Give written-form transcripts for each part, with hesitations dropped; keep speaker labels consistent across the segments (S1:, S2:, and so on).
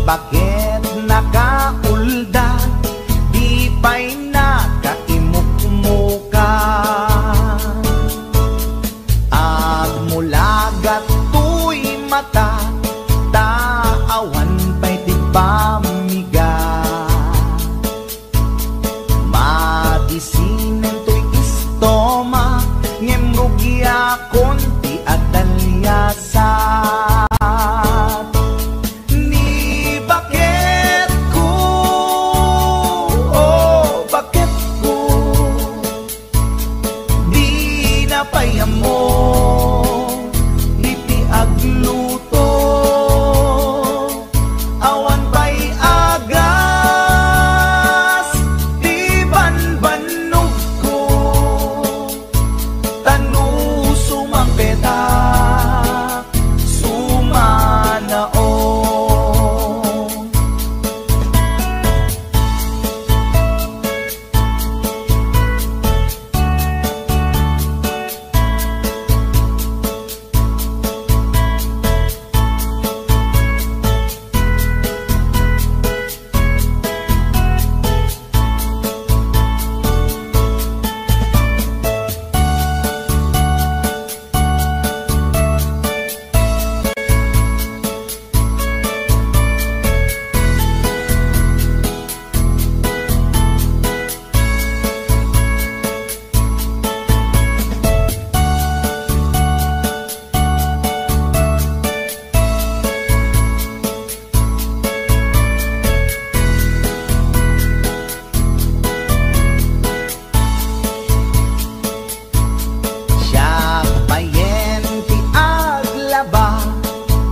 S1: bakit nakaulda, di pa'y nakaimukmuka. At mulagat tuy mata, taawan pa'y tigpamiga. Madisinen tuy istoma, ngemrugya konti at talyasat. Ni bakit ko, oh bakit ko, di napayam mo, iti agluto, awan pa'y agas, di banbanog ko, tanu sumampeta, sumanao.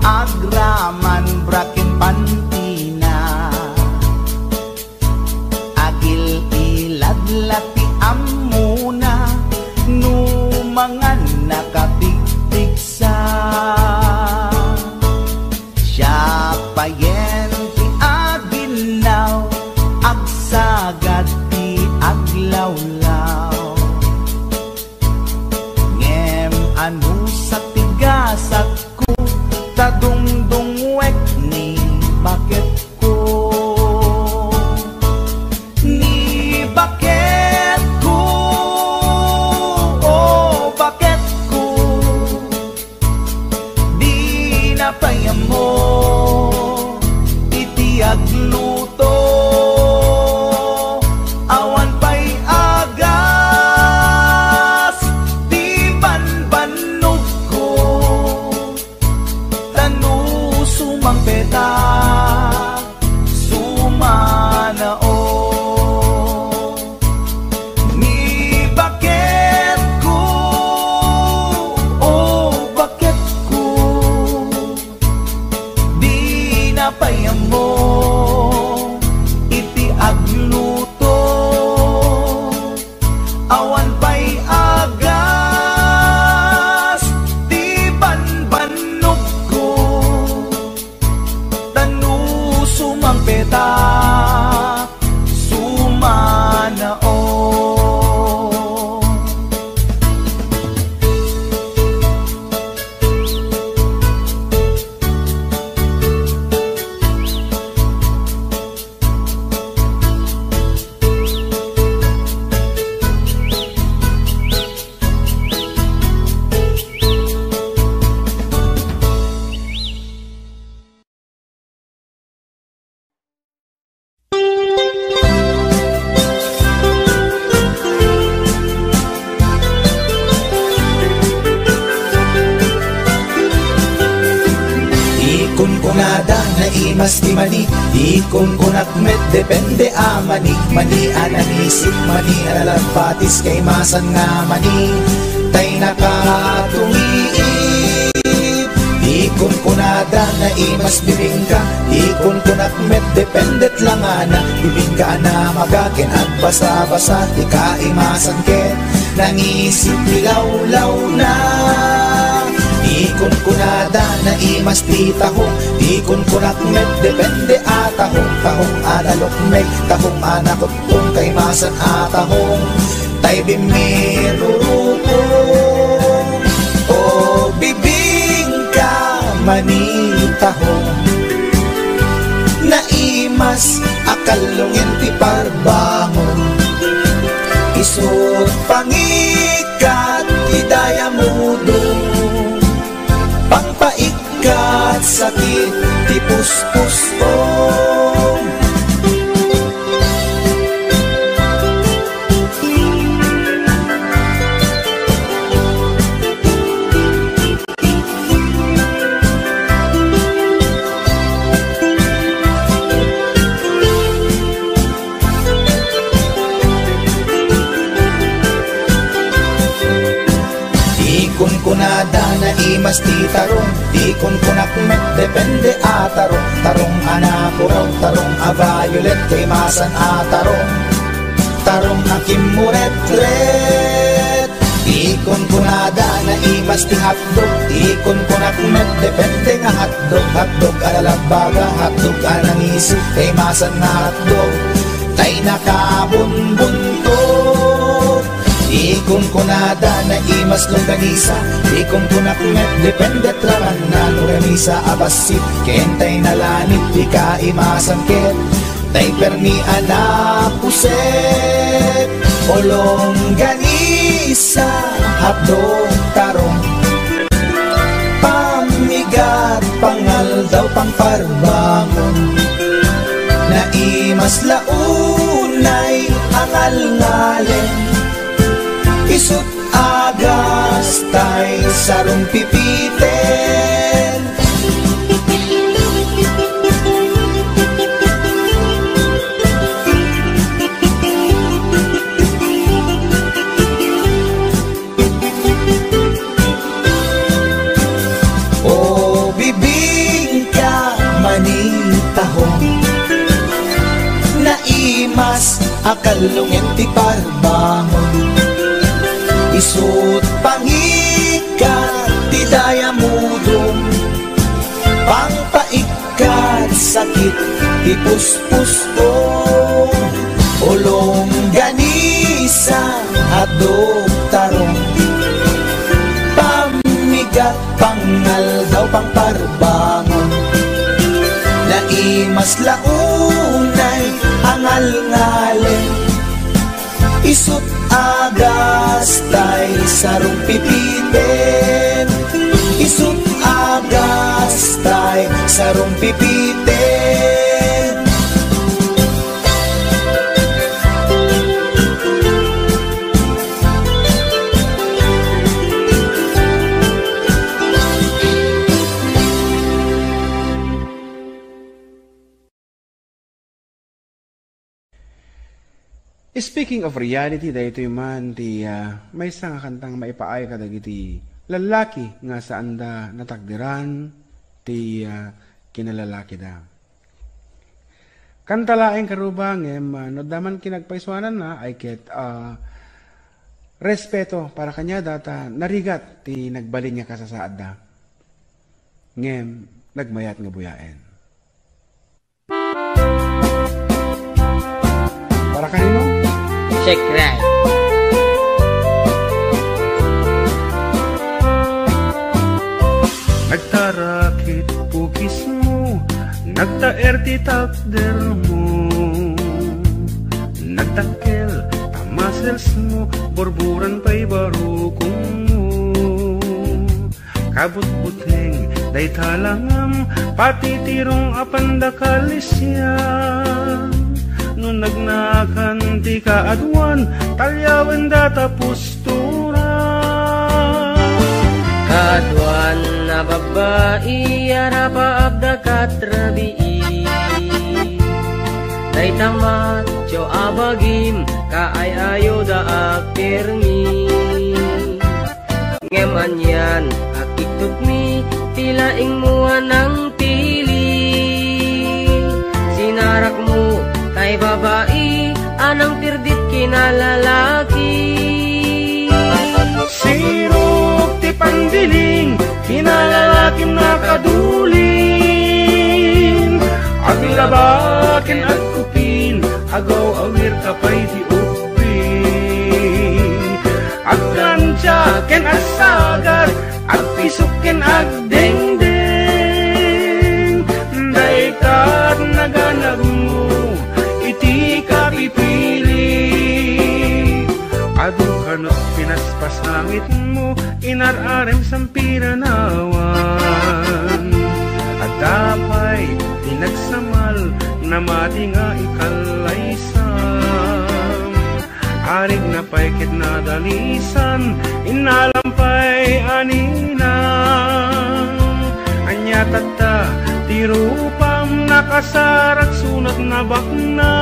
S1: Agraman brakin pantina, agil iladlati amuna, numangan nakatigtigsa. Siya payen ti aginaw, agsagad ti aglawlaw. Ngem anu sa tigasat tadungdungwek ni bakit ko, ni bakit ko, oh bakit ko, di napayam mo, iti agluto, awan pa'y agas, di banbanog ko, tanu sumampeta, sumanao. Ni bakit ko, oh bakit ko, di napayam mo, iti agluto, awan pa'y agas, di banbanog ko, tanu sumampeta, sumanao. Kunada na imas di mani, ikon kunak met depende a mani, mani ananisip, mani analagpatis kay masan nga mani, tay nakatumiip. Ikon kunada na imas bibingka, ikon kunak met dependet lang ana, bibingka na magakin at basa-basa, di ka imasan ken, nangisip bilawlaw na. Ikon kunada na imas ti tahong, ikon kunak met depende a tahong analok meg, tahong anakot kung kay masan a tahong, tay bimirurupong, o bibingka manitahong, imas akalungin ti parbangon. Isut pangikat idaya mudo, pangpaikat sakit ti puspus ko. Kunada na imas ti tarong, di kunak met depende a tarong. Tarong anapuraw, tarong a violet, kay masan a tarong. Tarong a kimuret-ret. Di kunada na imas ti hotdog, di kunak met depende nga hotdog. Hotdog alalabaga, hotdog anangisi, kay masan nga hotdog. Tay nakabunbuntot. Ikon kunada na imas longganisa, ikon kunakmet depende traman na longganisa abasit, kentay na lanit di ka imasangket, tay permi anapuset. O longganisa hapdog tarong, pamigat pangal daw pangparbangon, na imas launay angal ngalen. Isut agas tay sarong pipiten. O bibing ka manitahong, na imas akalungin ti parbangon. Isut pangikat ti daya mudong, pangpaikat sakit ti puspus ko. Olong ganisa hadog tarong, pamigat pangal daw pangparbangon, na imas launay angal ngalen. Isut agas tay sarong pipiten, isut agas tay sarong pipiten.
S2: Speaking of reality, dahito man ti may isang kantang maipaay kadag iti lalaki nga saan da natakdiran ti kinalalaki da. Kantalaeng karubang no daman kinagpaiswanan na ay ket respeto para kanya data narigat ti nagbalin niya kasasaad da. Ngem nagmayat nga buyaen. Para kanino?
S3: Check right.
S4: Nagtarakit pukis mo, nagtaer ti takder mo, nagtakkel tamasels mo, borburan pa'y barukong mo. Kabut-buteng day talangam, pati tirong apandakalisyan. Nung nagnakan ti kaadwan, talyawan data pustura.
S3: Kaadwan na babae, arapa abda katrabii. Day tamat, jo abagim, kaayayo da akirmi. Ngeman yan, akitut mi, tilaing mua ng pili. Sinarak mo, kay babae, anang tirdit kinalalaki.
S4: Sirok ti pandiling, kinalalakim nakadulin. Aglabakin at kupin, agaw awir kapay di upin. Agkansyaken at sagat, agpisukin agdengdeng. Daikat naganagmo, langit mo inararem sampiranawan. At tapay tinagsamal na mati nga ikalaysam. Arig na paikit na dalisan inalampay aninang. Anya tata tirupam nakasarak sunat na bakna.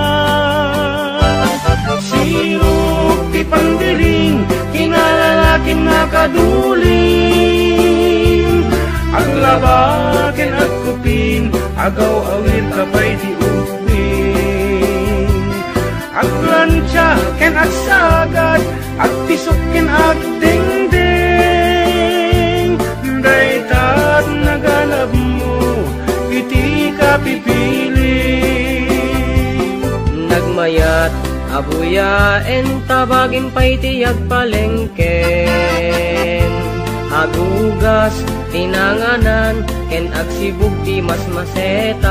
S4: Sirok ti pandiling kinalalaking nakaduling. Aglabaken at kupin agaw awir kapay di upin. Aglansya ken at sagad at pisok ken at dingding. Daytat naganap mo iti kapipiling.
S3: Nagmayat abuyaen tabagin pa'y tiyag palengken. Agugas tinanganan ken agsibug ti mas masetas.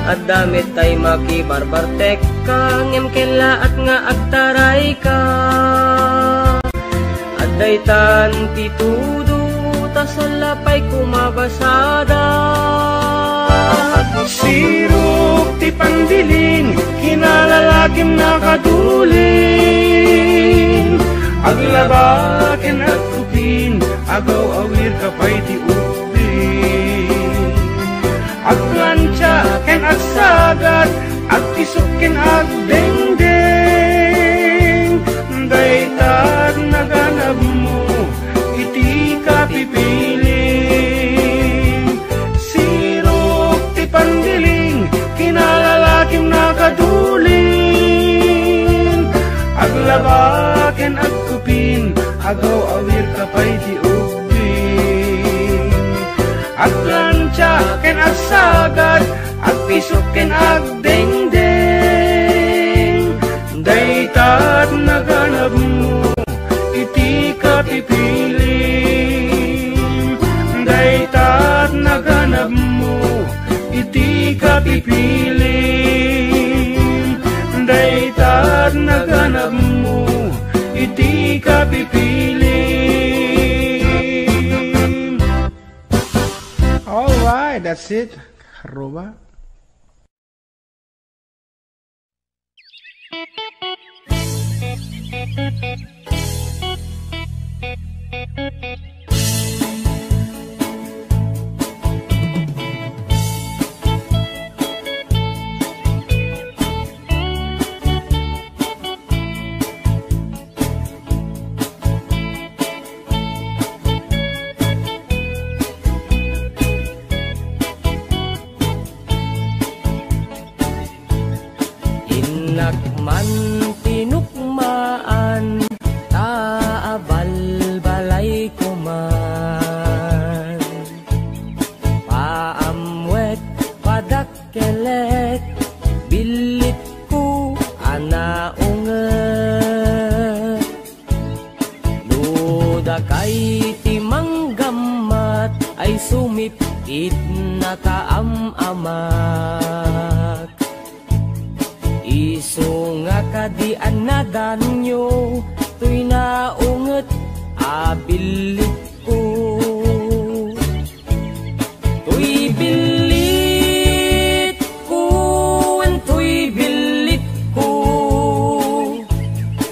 S3: At damit tay makibarbartek ka ngem kela at nga agtaray ka. At daytan ti tudo tasalapay kumabasada.
S4: Sirok ti pandiling kinalalakim nakaduling. Aglabaken at kupin agaw awir kapay ti upin. Aglansya ken agsagad at isok ken agdengdeng. Daytag naganap mo iti kapipiling. Sirok ti pandiling kinalalakim nakaduling. Aglabaken at kupin agaw awir kapay ti upin. Aglansya ken agsagad at pisok ken agdengdeng. Daytat naganap mo iti kapipiling. Daytat naganap mo iti kapipiling. Daytat naganap mo iti kapipiling.
S2: Alright, that's it. Karuba.
S3: Inakman tinukmaan taabal balay ko man. Paamwet padakkelet bilit ko anaunget. Luda kay timanggamat ay sumipit na kaamamak. Iso nga kadian na danyo tuy naunget abilit ko. Tuy bilit ko en tuy bilit ko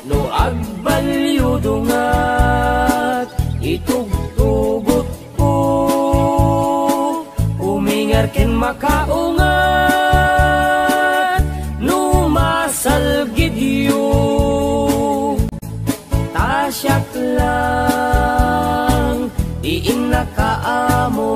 S3: no agbalyo dungat itugtugot ko. Umingar ken makaungat salgidyo tasyak lang diin nakaamo.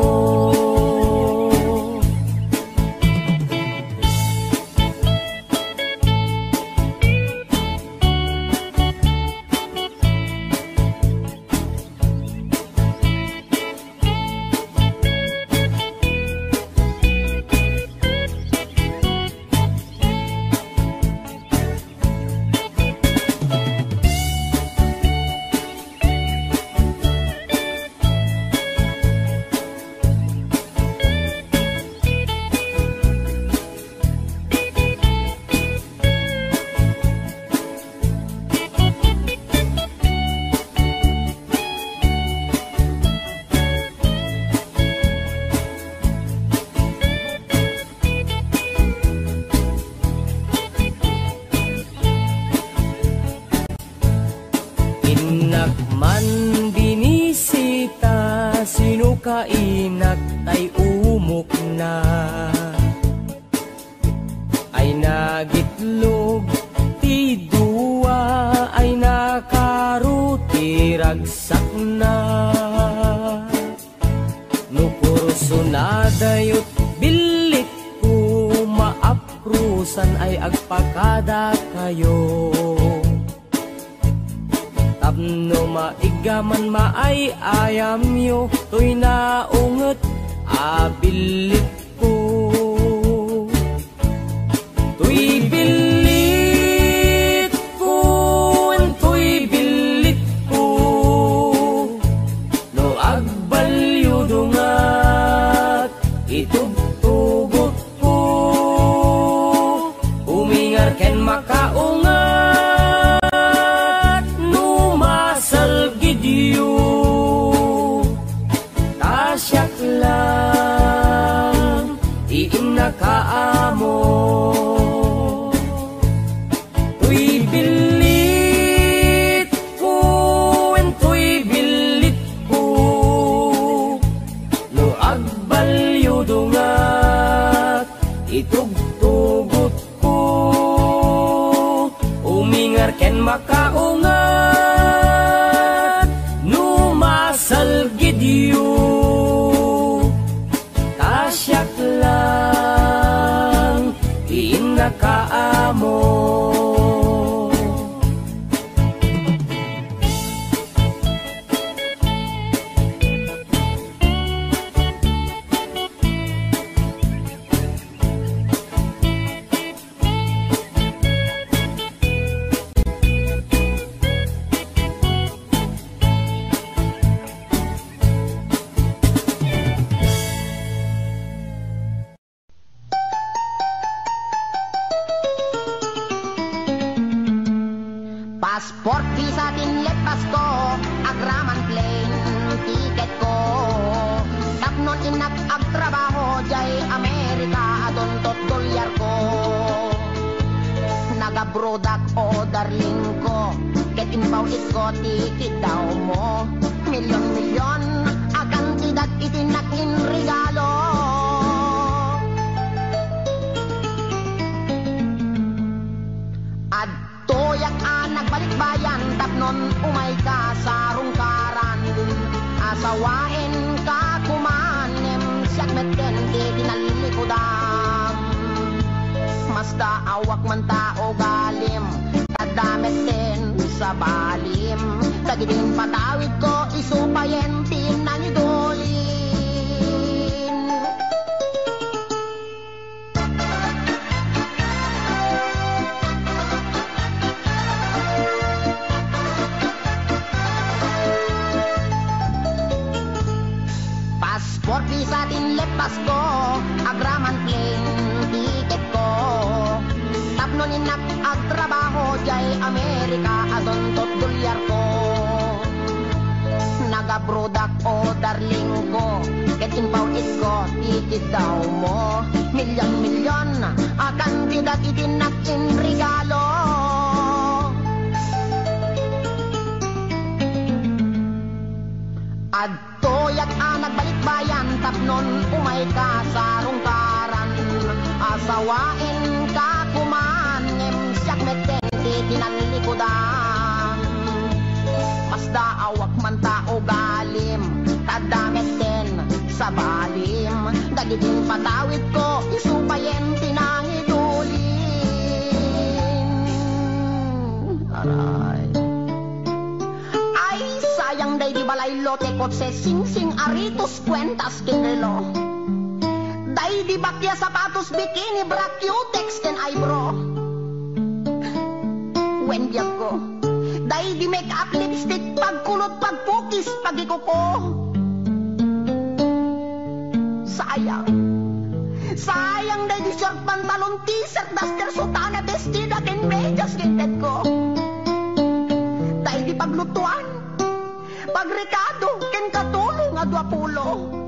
S3: inak tay umok na, ay nagitlog ti duwa, ay nakaruti ragsak na. Nukurso na dayot bilik ko, maaprusan ay agpakada kayo. Tapno maigaman maay ayam yo, to'y naunget abilit ko. To'y bilit ko, to'y bilit ko, no agbalyo dungat itugtugot ko. Umingar ken makaungat, tasyak lang iinakaamo. Tuy bilit ko, tuy bilit ko, no agbalyo dungat itugtugot ko. Umingar ken makaungat, numasal gidyo, tasyak lang inakaamo.
S5: Passport visa tinlet pasko, agraman plane ticket ko. Tapnon inak agtrabaho jay Amerika, adontot dolyar ko. Nagabrodak o darling ko, ket inpaw isko ticket daw mo. Milyon-milyon akan tidak itinak in regalo. Toyak anak balik bayan, tapnon umay ka sa rungkaran. Asawain ka kumanem, siyak meten di tinalilikudan. Masta awak man tao galim, tadameten sa balim. Tagidin patawid ko, isupayen tinanidolin. Passport visa tinlet pasko, agraman plane ticket ko. Tapnon inak agtrabaho jay Amerika, adontot dolyar ko. Nagabrodak o darling ko, ket inpaw isko ticket daw mo. Milyon-milyon akan tidak itinak in regalo. Adtoyak anak balik bayan, tapnon umay ka sa rungkaran. Asawain ka kumanem, siyak meten di tinalilikudan. Masda awak man tao galim, tadameten sa balim. Dagidin patawid ko, isupayen tinangidulin. Aray, sayang day di balay lote kotse sing-sing aritos kwentas kinrelo. Day di bakya sapatos bikini bra cutex ken eyebrow. When biyak ko, day di make up lipstick pagkulot pagpukis pagikuko. Sayang, sayang day di short pantalon t-shirt duster sutana bestida ken medyas ginted ko. Day di paglutuan, pagrekado ken katulong nga 20.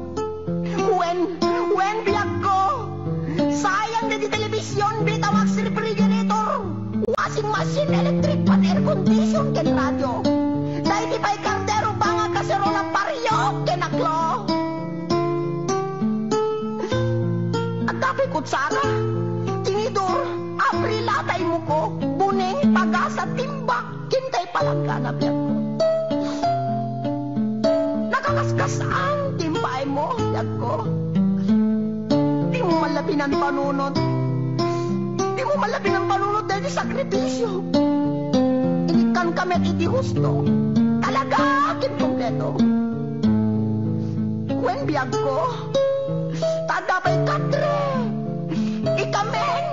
S5: When biyak ko, sayang na di telebisyon, bitawag si refrigerator, washing machine, electric pan, air condition ken radyo. Dahil di pa'y kardero pa nga kaserola pariyo ken aklo. Tapay kutsara, tinidor, abrila tay mo ko, buning, pagasa, timbak, kintay palangga na biyak ko. Nakakaskas ang timbay mo, biyak ko. Di mo malabi ng panunod. Di mo malabi ng panunod dahil sakripisyo. Inikan kami at iti husto. Talaga, akin kompleto. When biyag ko, tadabay katre, ikamen,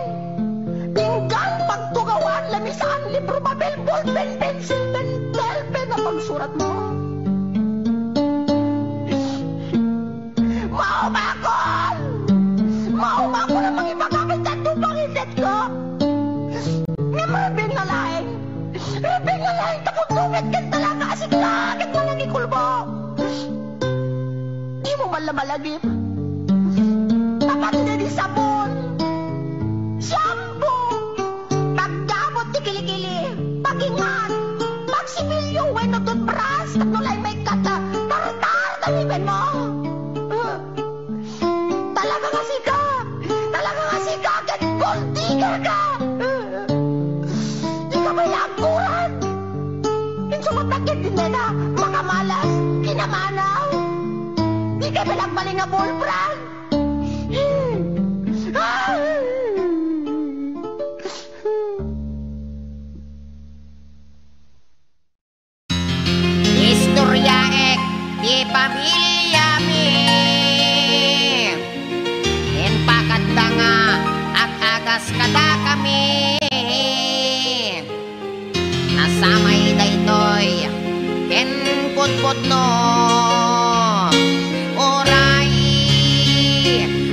S5: pinggan, pagtugawan, lamisan, libro, papel, ballpen, pencil, pen na pagsurat mo. Mauma ko na mga ipagkakit at tupang iset ko. Nga marabing na laing, tapundungit kan talaga asik lakit mo nang ikulbo. Di mo malamalagip. Tapat na di sabon, shampoo, paggamot di kilikili, pagingan, pagsimilyo, weno toothbrush, tatnulay may kata, tartar na liben mo. Talaga kasi ka, kahit gold digger ka. Di ka may angkuran. Insumatakit din na, makamalas, kinamanaw. Di ka balagbaling na bullbrand.
S6: Istorya di pamilya mi. Pakadanga at agas kada kami nasamay daytoy ken putput no oray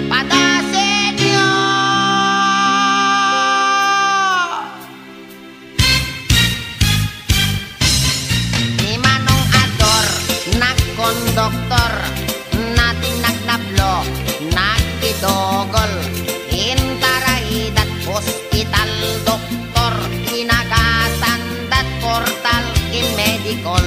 S6: padasenyo ni Manong Ador nagkondoktor nating nagnablo nagkidogol intarahidat hospital doktor inagasan dat portal in medical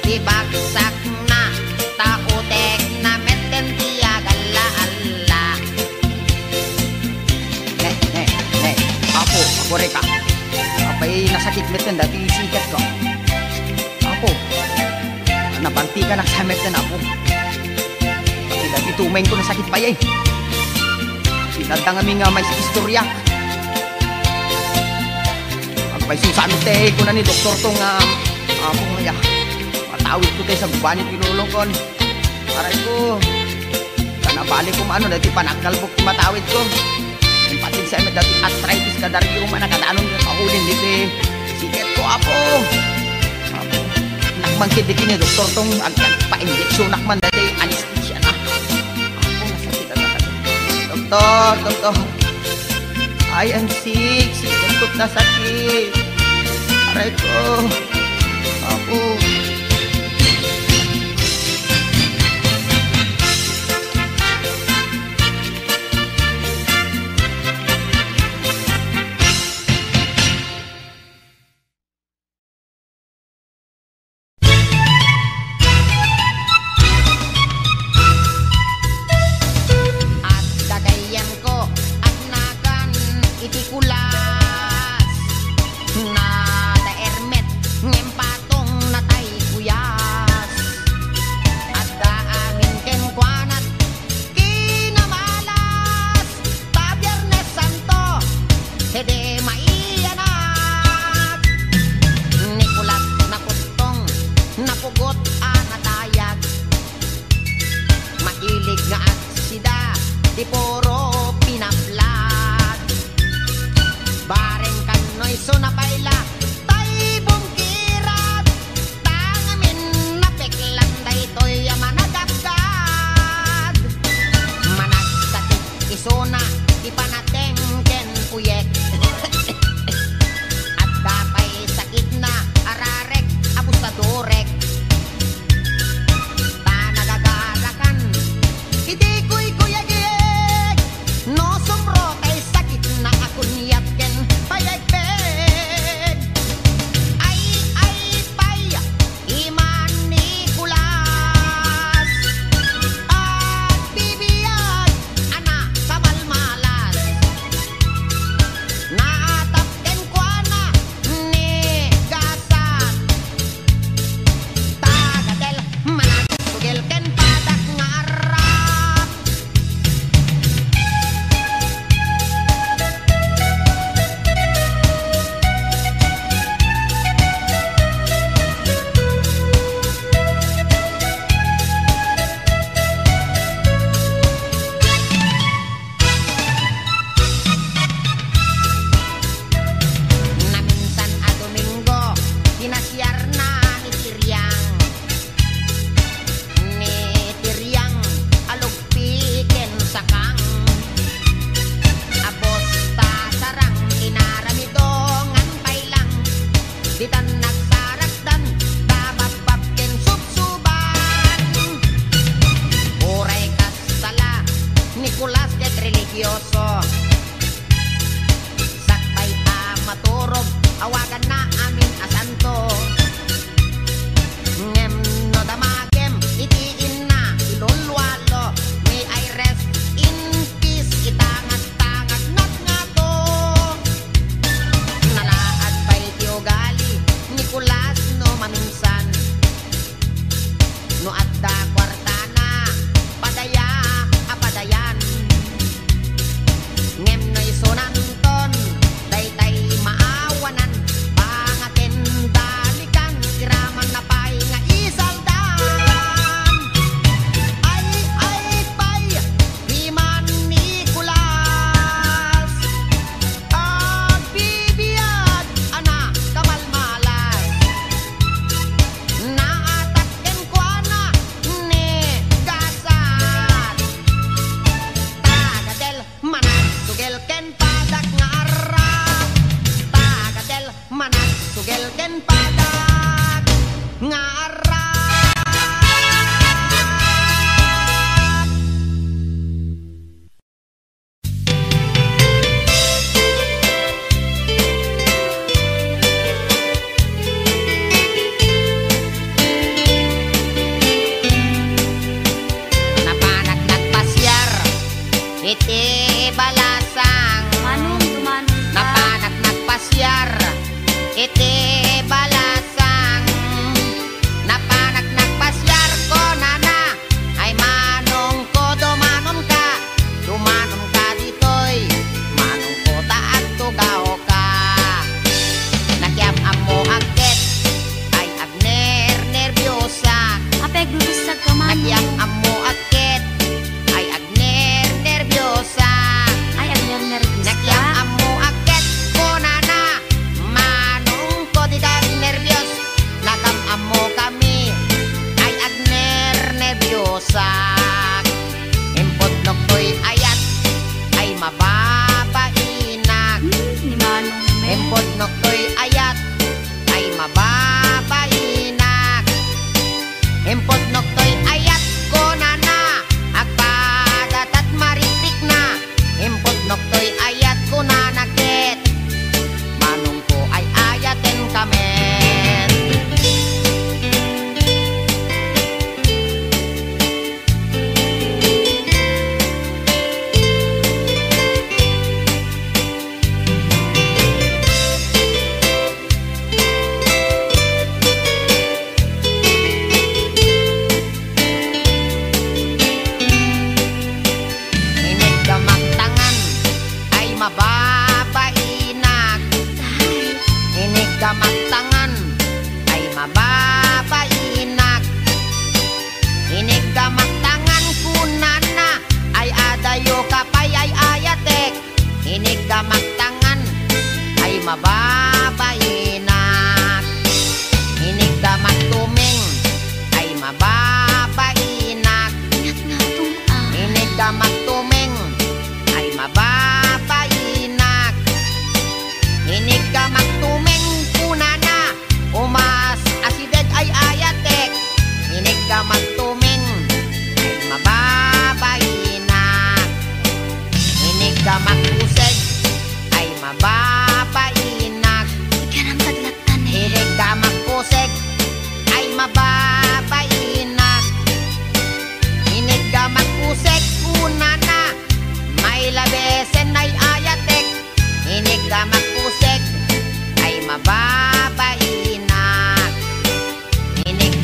S6: ibagsak na tautek na meten tiagala alla. Ne, apo reka. Apay nasakit meten dati sikat ko. Apo, nabanti ka na sa meten apo. Pati dati tumeng ko nasakit pa yan. Pinadang kami nga may istorya. Agpay susamit eh ko na ni doktor tong apo nga. Matawid ko tayo sa gubanit pinulong kon. Aray ko, kanabalik ko maano dati panagkalbok matawid ko. Yung patid sa emet dati arthritis ka dari yung manakadaanong yung kaulin dito eh. Siket ko apo. Apo, nakmangkid dito ni doktor tong pa-injeksyon nakman dati anesthesia na. Apo, nasakit na dati. Doktor, I am sick. Siket ko't nasakit. Aray ko, apo.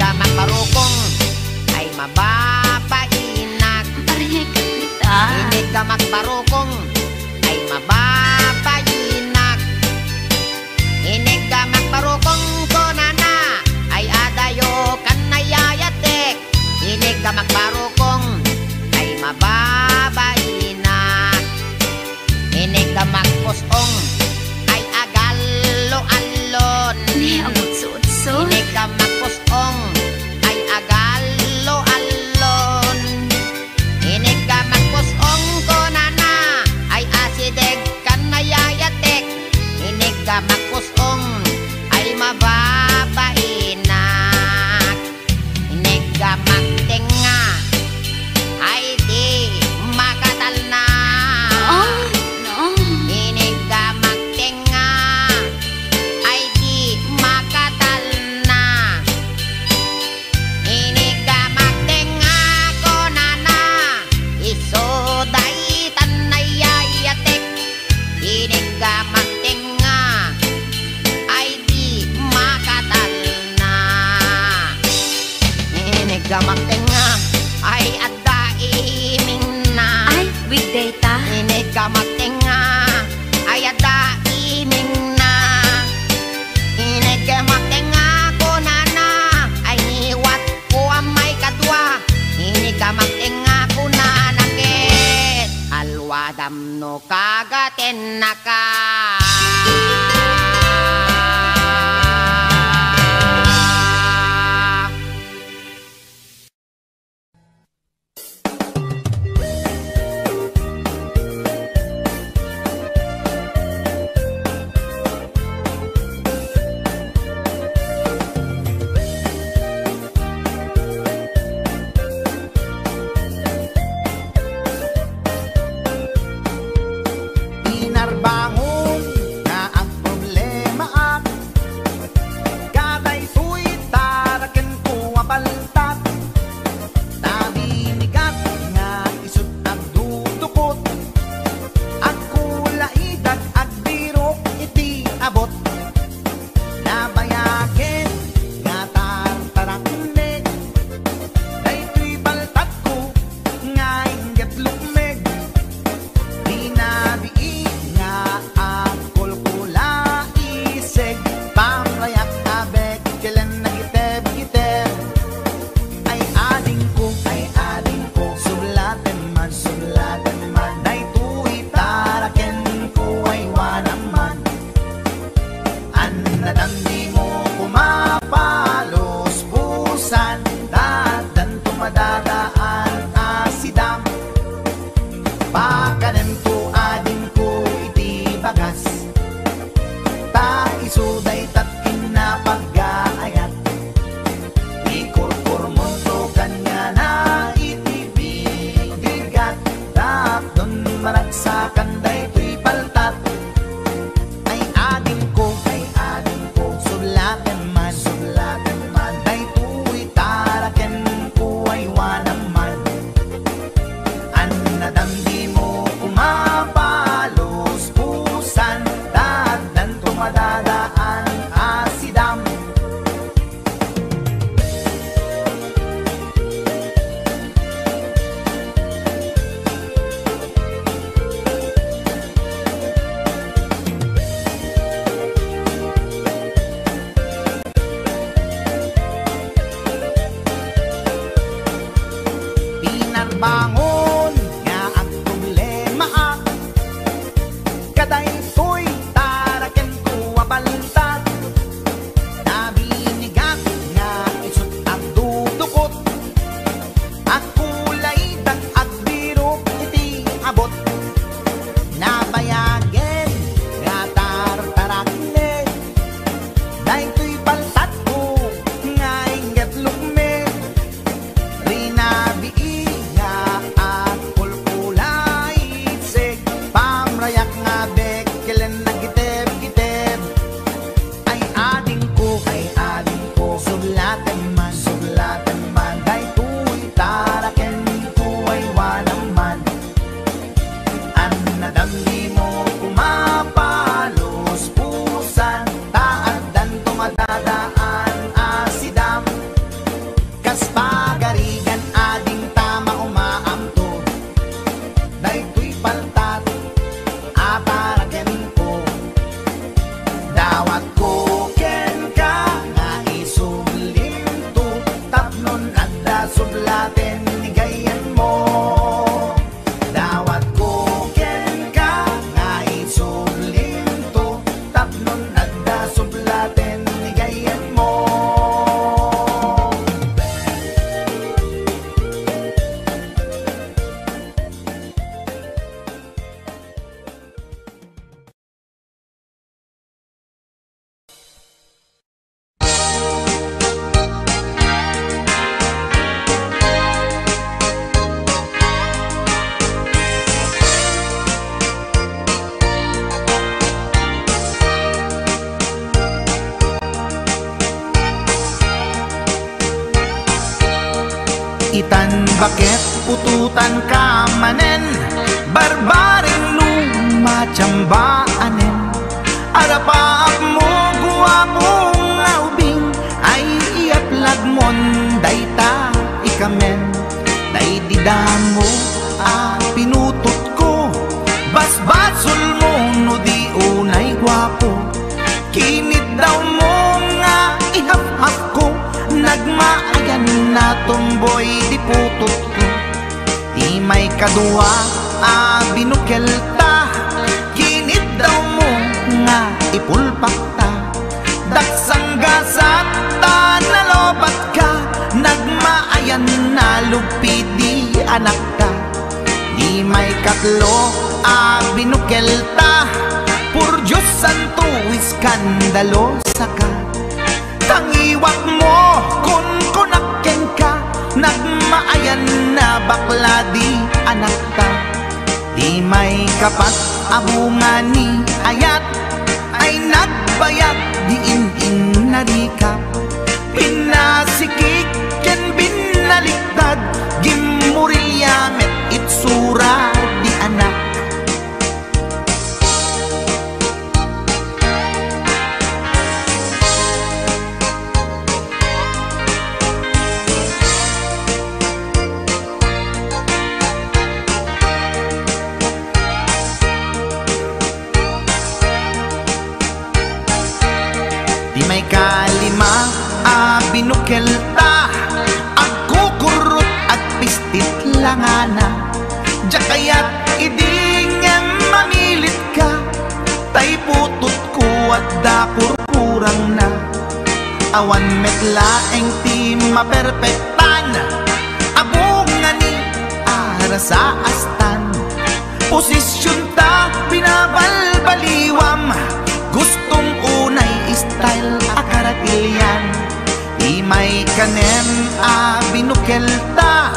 S6: gamak barukong ay mababainak.
S5: Arikat kita.
S6: Inig gamak barukong ay mababainak. Inig gamak barukong konana ay adayo kanayayatek. Inig gamak barukong ay mababainak. Inig gamak pusong ay agalo-alon.
S5: Ni ang utso-utso.
S6: Inig gamak pusong ay agalo-alon. Inig gamak pusong konana ay asideg kanayayatek. Inig gamak pusong ay mababainak. Inig gamak tenga ay di makatal na.
S5: Oh, no.
S6: Inig gamak tenga ay di makatal na. Inig gamak tenga konana isoday tanayayatek. Inig gamak tenga ay di makatal na. Inig gamak tenga ay adda iming na.
S5: Ay, weekday ta.
S6: Inig gamak tenga ay adda iming na. Inig gamak tenga kunana ay niwat ko ang may kadwa. Inig gamak tenga kunana ket alwadam no kagaten naka.
S1: Pinarbangon nga ang problema at katay tuy taraken ko abaltat. Tabinigat nga isut ang dudukot at kulaidag at birok iti abot. Nabayaken nga tartaraknek daytoy baltat ko nga inget lukmeg. Dinabii nga ang kulkula iseg pamrayak abek kailan nagiteb-giteb. Ay ading ko sublatan man daytoy taraken ko ay wanaman. Annadamdi mo kumapalos pusan dadan tumadadaan asidam. Pakanem ko ading ko iti bagas ta isuday tatkin na pag-aayat. Ikurkur monto kanya na iti bigat tapdon maragsakan daytoy paltat. Ay ading ko sublatan man daytoy taraken ko ay wanaman. Annadamdi mo kumapalos pusan dadan tumadadaan asidam. Pinarbangon nga ang problema at kaday ko'y taraken ko abaltat. Nabinigat nga isut at dudukot at kulaidag at birok iti abot. Nabayagen nga tartaraknek daytoy baltat ko nga inget lukmek. Rinabii nga sublaten ni gayan mo. Dawat ko ken ka nga isublinto, tapnon adda sublaten ni gayan mo. Itan bakit pututan ka manen, barbaring lumachambaanen. Arapaak mo guwapong aubing, ay iaplag mon dayta ikamen. Day didamo pinutot ko, basbasul mo no di unay guwapo. Kinit daw mo nga ihap-hap ko, nagmaayan na tomboy di putot ko. Di may kadua binukelta, kinit daw mo nga ipulpakta. Daksang gasat nalobat ka, nagmaayan na lupid di anak ka. Di may katlo binukelta, pur Diyos santo iskandalosa ka. Tangiwak mo kun kunakken ka, nagmaayan na bakla di anak ka. Di may kapat abungan ni ayat, ay nagbayad di in narikap. Pinasikik ken binaliktad, gimurilyamet itsura di anak. Di may kalima binukelta, agkukurot at pistit langana. Jakayat idingem mamilit ka, tay putot ko at dapurpurang na. Awan metlaeng ti maperpektan, abungan ni ara sa astan. Posisyon ta binabalbaliwam, gustong unay style akaratilyan. Di may kanem binukelta,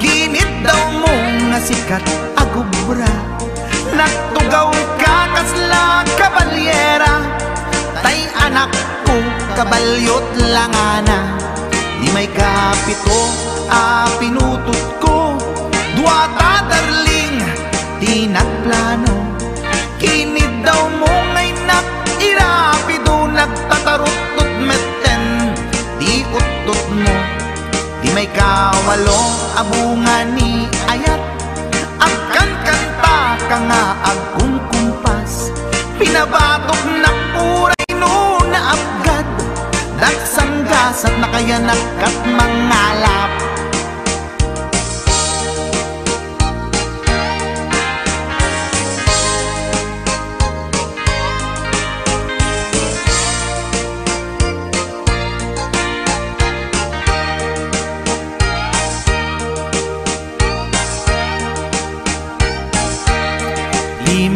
S1: ginit daw mo nga sikat agubra. Nagtugaw ka kasla kabalyera, tay anak ko kabalyot langana. Di may kapito pinutot ko, duwata darling di nagplano. Kinid daw mo ngay irapido, nagtatarot-tot meten di utot mo. Di may kawalo abungan ni ayat, agkan kanta ka nga agkung kumpas. Pinabatok na puray no na abgad, daksang gasat na kaya nakat mangalap.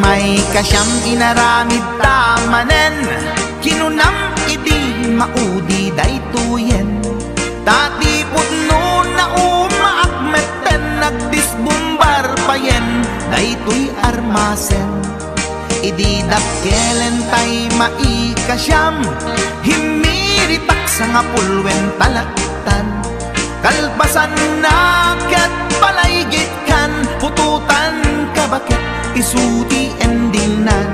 S1: May kasyam inaramid tamanen, kinunam idi maudi daytoyen. Tati putno na umaakmeten, nagdisbumbar payen daytoy armasen. Idi dakkelen tay maikasyam, himiritak sa nga pulwen talaktan. Kalpasan na ket palaygit kan, pututan ka bakit isuti endingnan.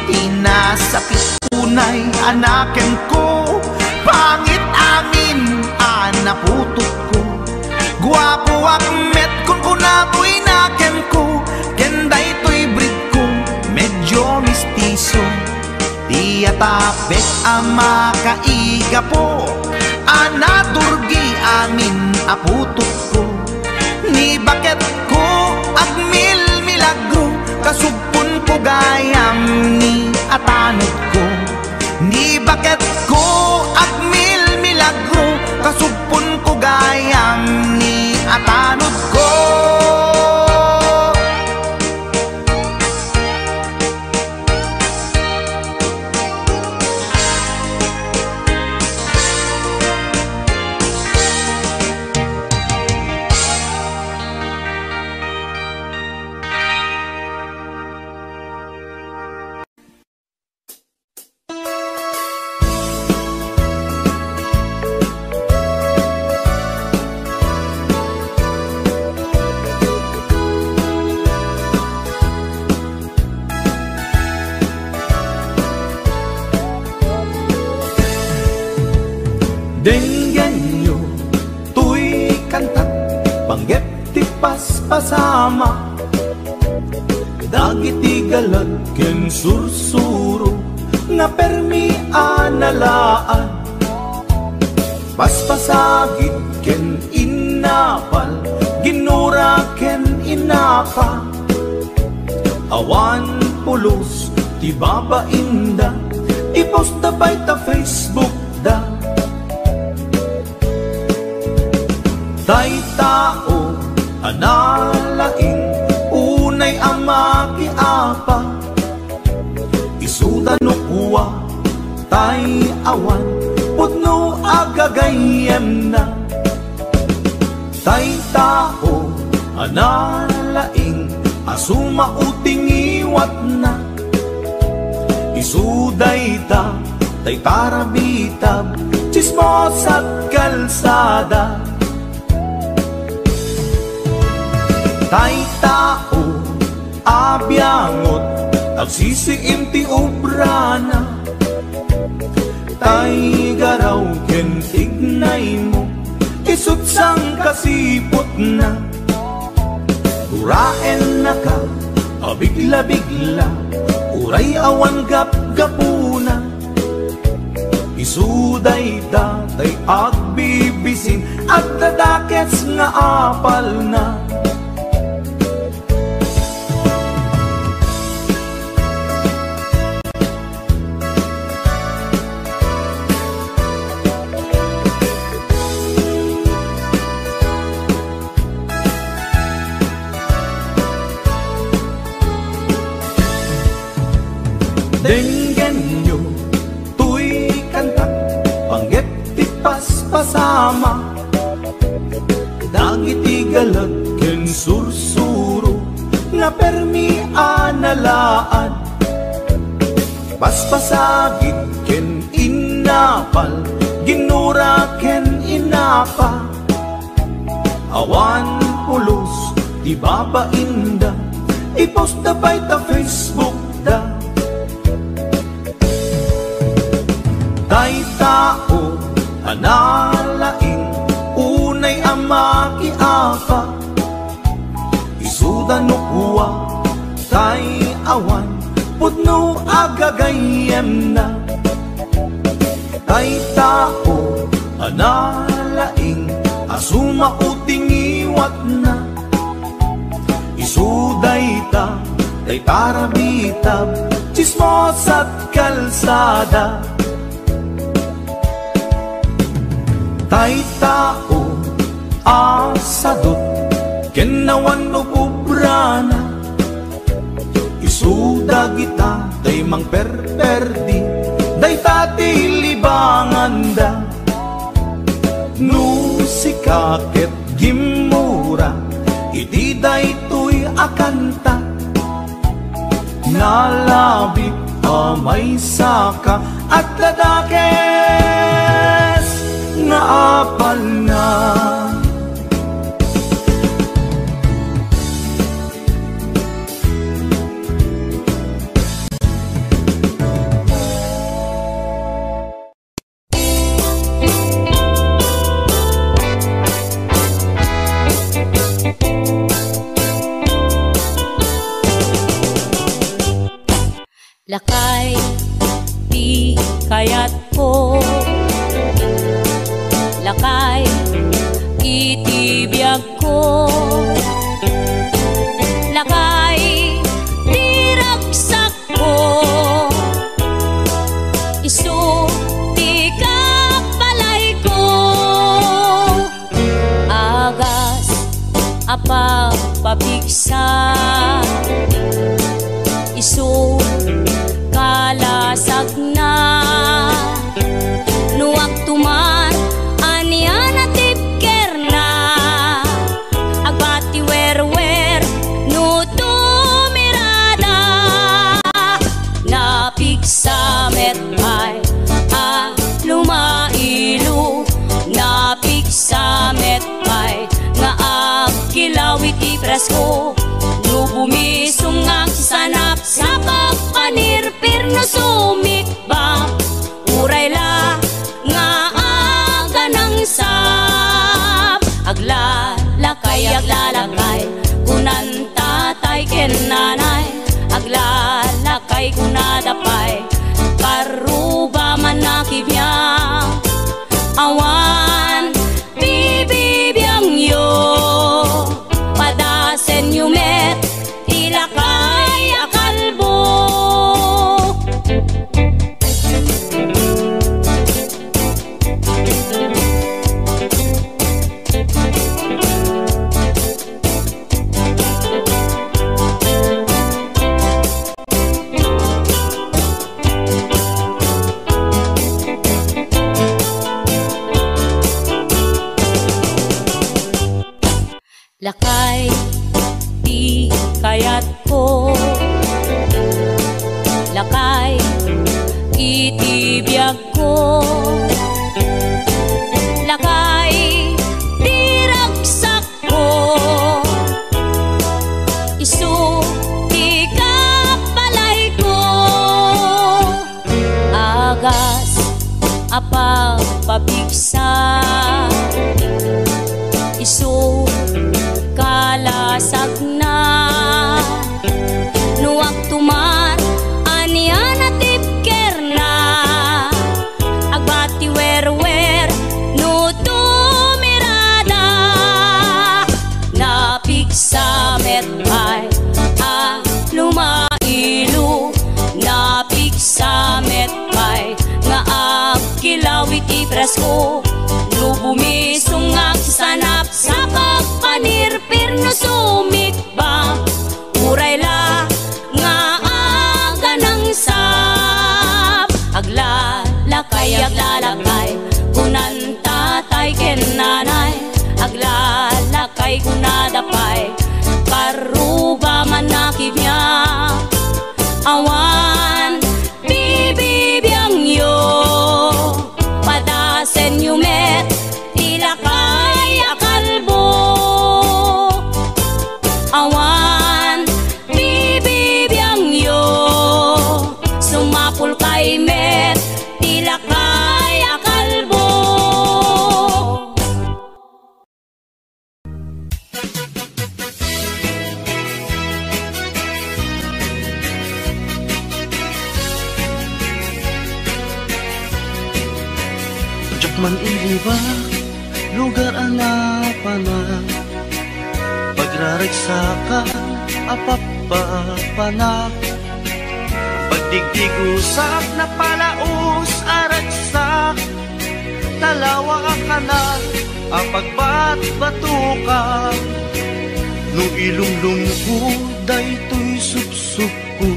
S1: Inasakit unay anaken ko, pangit amin anaputot ko. Guwapo akmet kun kunapoy naken ko, kenday to'y breed ko medyo mistiso. Di atapek ama kaiga po, anadurgi amin aputot ko. Ni bakit ko agmil milagro, kasugpon ko gayam ni atanod ko. Ni bakit ko agmil milagro, kasugpon ko gayam ni atanod ko. Denggan nyo, tuy kantat, panggep ti paspasama. Dagiti galag ken sursuro, nga permi analaan. Paspasagit ken inapal, ginura ken inapa. Awan pulos, ti babainda, ipost na bay ta Facebook da. Tay tao, analaing, unay ama kiapa. Isuda no kuwa, tay awan, putno agagayem na. Tay tao, analaing, asuma uting iwat na. Isuday ta, tay tarabitab, chismos at kalsada. Tay tao, abyangot, agsisiim ti obrana. Tay garaw ken tignay mo, isut sang kasipot na. Uraen na ka, abigla-bigla, uray awan gap-gapuna. Isuday tatay agbibisin, at dadakets nga apal na. Denggan nyo, tuy kantat, panggep ti paspasama. Dagiti galag ken sursuro, nga permi analaan. Paspasagit ken inapal, ginura ken inapa. Awan pulos, ti babainda, ipost na bay ta Facebook da. Tay tao, analaing, unay ama kiapa. Isuda no kuwa, tay awan, putno agagayem na. Tay tao, analaing, asuma uting iwat na. Isuday ta, tay tarabitab, chismos at kalsada. Tay tao, asadot, kenawan no pubrana. Isuda kita, tay mang perperdi, day tati libanganda. No sikaket gimura, iti day tuy akanta. Nalabit amay saka, at dadakes nga apal na.
S7: Lakay, di kayat ko. Lakay, apa pabigsa isu kalasag na nuak tumar anian atip kerna agbati wer no tumirada napigsa metay a lumailu napigsa metay nga kilawit ipresko no bumisungag sanap sa pagpanirpir no sumikba urayla nga aga ng sap aglalakay kunan tatay ken nanay aglalakay kunadapay karuba man nakibya awan bibibiyang yo padasen yumet ilakay akalbo lakay di kayat ko lakay itibiyag ko lakay di ragsak ko isu di kapalay ko agas apa pabigsa isu kalasag na nuwag tumar anian atip kerna agbati wer no tumirada napigsa metay a lumailu napigsa metay nga kilawit ipresko no bumisungag sanap sa pagpanirpir no sumikba urayla nga aga ng sap aglalakay kunan tatay ken nanay aglalakay kunadapay karuba man nakibya awan bibibiyang yo padasen yumet ilakay akalbo awan bibibiyang yo sumapul kay met ilakay akalbo
S8: man iliba lugar anapana pagraragsakan apapapana pagdigdigusak na palaus aragsak talawa ka na apagbatbatuka no ilumlumko daytoy supsuko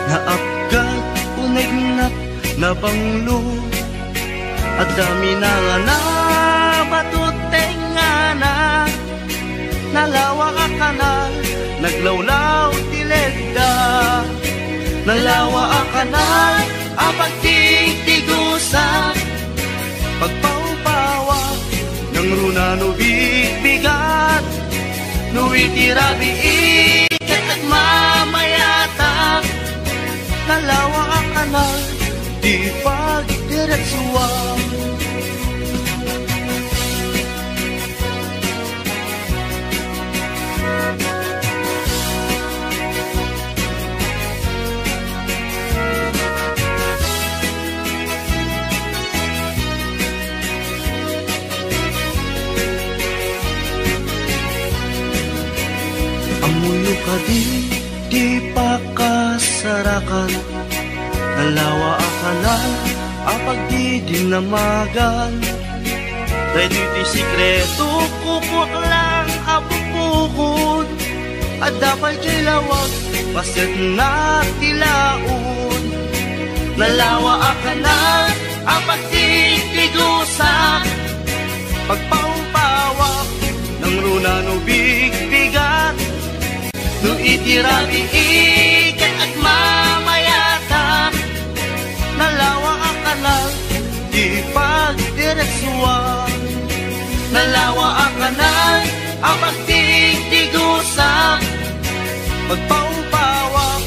S8: naapgat unegnat na banglo at dami na nga na batuteng nga na nalawa ka kanal naglawlaw tilegda nalawa ka kanal apagtigtigusa pagpaupawa ng runa no bigbigat no itirabi ikat at mamayata nalawa ka kanal di pagdiretsuan amuyo ka di pakasarakan nalawa akalan apag di dinamagan ready ti sikreto kupok lang apupukod. At dapat kay lawag pasit na tilaon. Nalawa ka na ang pagtitigusa, pagpaupawak ng runa no bigbigat. No itirabi ikat at mamayata. Nalawa ka na di pagdiretsuan. Nalawa ka na ang pagtitigusa, pagpaupawak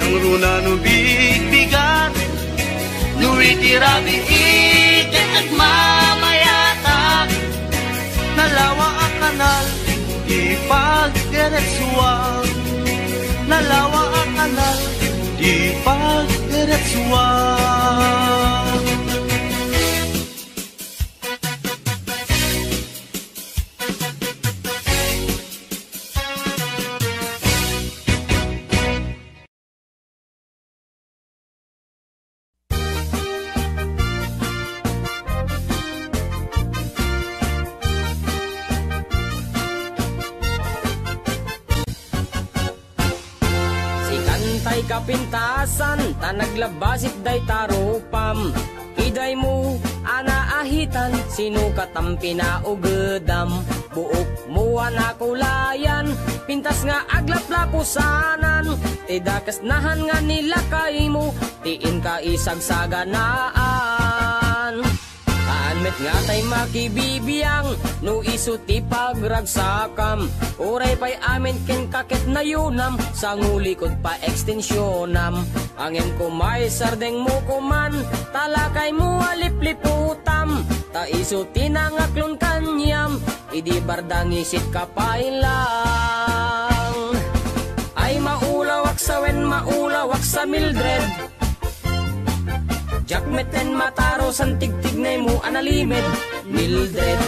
S8: ng runa no bigbigat. No itirabi ikat at mamayata. Nalawa ang kanal di pagdiretsuan. Nalawa ang kanal di pagdiretsuan.
S3: Kapintasan, ta naglabasit day tarupam. Iday mo, anaahitan, sino katampi na ugedam. Buok mo anakulayan, pintas nga aglaplapusanan. Tidakas nahan nga nila kay mo, tiin ka isagsaganaan. Kaanmet nga tay makibibiyang, no iso ti pagragsakam. Uray pa'y amin ken kakit na yunam, sa ngulikod pa ekstensyonam. Angin ko may sardeng mo kuman, talakay mo alipliputam. Ta iso tinangaklon kanyam, idi bardang isit kapailang. Ay maulawak sa wen, maulawak sa Mildred. Jakmeten mataro san tigtignay mo analimed Mildred.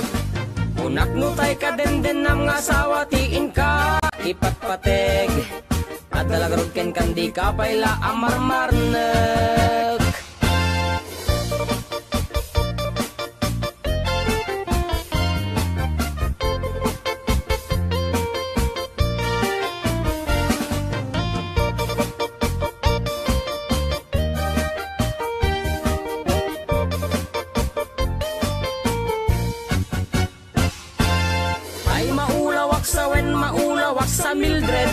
S3: Unak no tay ka den nam nga asawa tiin ka ipatpateg. At dalagarod ken kandi ka payla amarmarnek. Sa Mildred,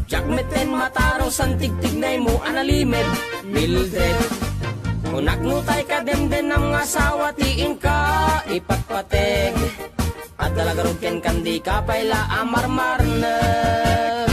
S3: jakmeten mataro san tigtignay mo analimed Mildred. Unak no tay ka den nam nga asawa tiin ka ipatpateg. At dalagarod ken kandi ka payla amarmarnek.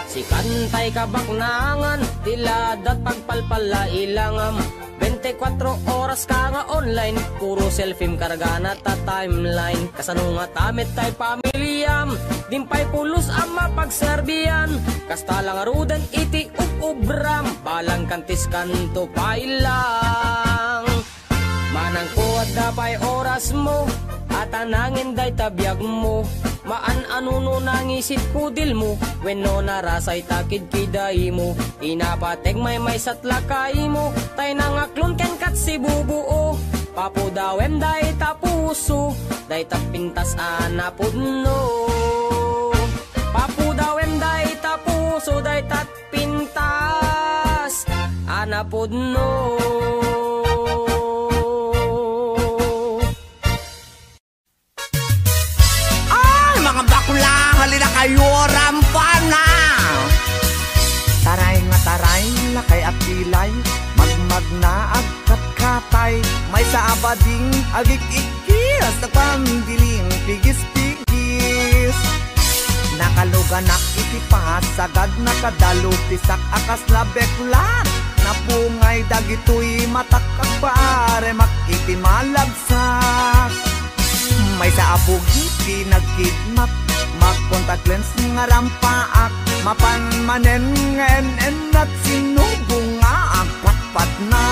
S3: Si kantay ka baknangan, tiladat pagpalpala ilangam. 24 oras ka nga online, puro selfie kargana ta timeline. Kasano nga tamit tay pamilyam, dimpay pulos ang mapagserbiyan. Kasta lang arudan iti ubram, balang kantis kanto pailang. Manang ko at dapay oras mo, at anangin day tabiyag mo. Maan-ano nangisit kudil mo, when no narasay takid kiday mo. Inapateg may satlakay mo, tay nangaklon ken kat si bubuo. Papudawem day tapuso, day tapintas anapudno. Papudawem day tapuso, day tatpintas anapudno.
S6: Halina kayo rampana. Taray nga taray, lakay at pilay, magmag na agkat-katay. May sa abading agik-ikis, nagpambiling pigis-pigis. Nakaluganak itipas, sagad nakadalo, tisak akas labeklat. Napungay dagitoy matakak paare, makitimalagsak. May sa abugiti nagkidnap, mag-contact lens nga rampaak. Mapanmanen ngenen at sinubong nga agpatpat na.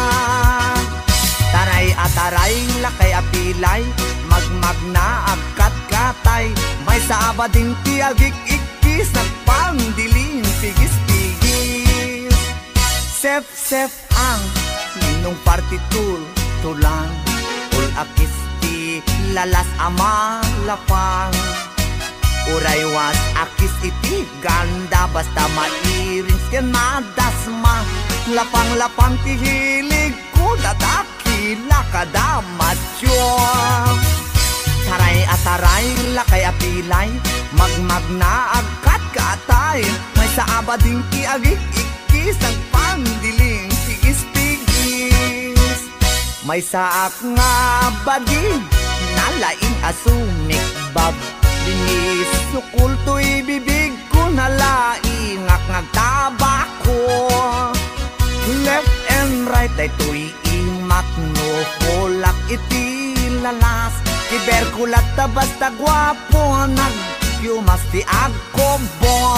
S6: Taray at taray, lakay apilay, magmag na agkat-katay. May sa abading tiagik-ikis, nagpangdiling pigis-pigis. Sef-sef ang ninong partitur, tulang. akis ti lalas amalapang. Uraywas akis iti ganda basta mairins ken madasma. Lapang-lapang ti hilig ko dadakila kada macho. Taray ataray lakay apilay magmagna agkat katay. May saaba ding ti agik ikis ang pandiling tigis-tigis. May saak nga bading nalaing asumik bab. Dinis sukul to'y bibig ko nalaing ngagtabako. Left and right ay to'y imakno kulak iti lalas. Kiberkulat ta basta gwapo nagyumas ti agkobo.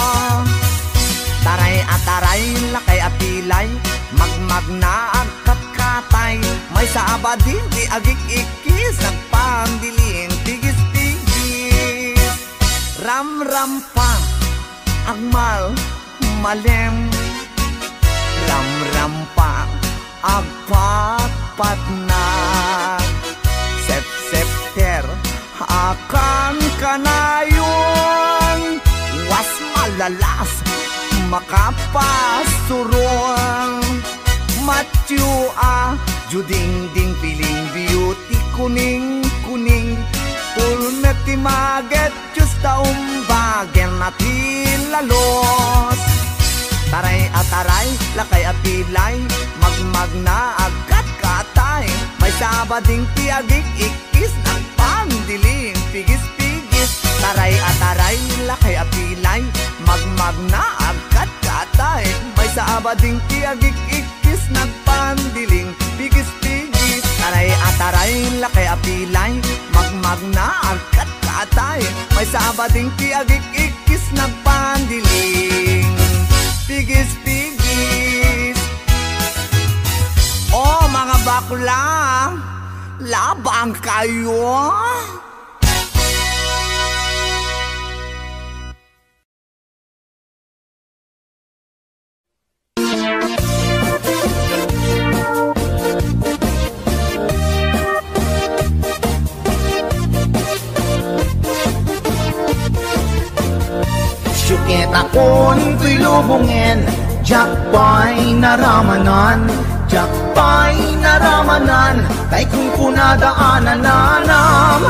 S6: Taray ataray lakay apilay magmagna agkat-katay. May saaba din ti agik ikis nagpandiling tigis-tigis. Ram-ram pa agmal malem. Ram-ram pa agpat-pat na. Sep-septer akan kanayon. Was malalas makapasurong. Matyua juding-ding piling beauty kuning-kuning. Pulmet ti maget just taumbagen nati lalos. Taray ataray lakay apilay magmagna agkat katay. May sabading ti agik ikis ng pandiling pigis-pigis. Taray ataray lakay apilay magmagna agkat katay. May sabading ti agik ikis ng pandiling pigis-pigis. Taray ataray lakay apilay magmagna agkat katay. May sabading ti agik ikis ng pandiling pigis-pigis. Oh mga bakla, labang kayo.
S1: Syuket akon to'y lubungin, jakpay naramanan, jakpay naramanan, kay kung kunadaanan nanam,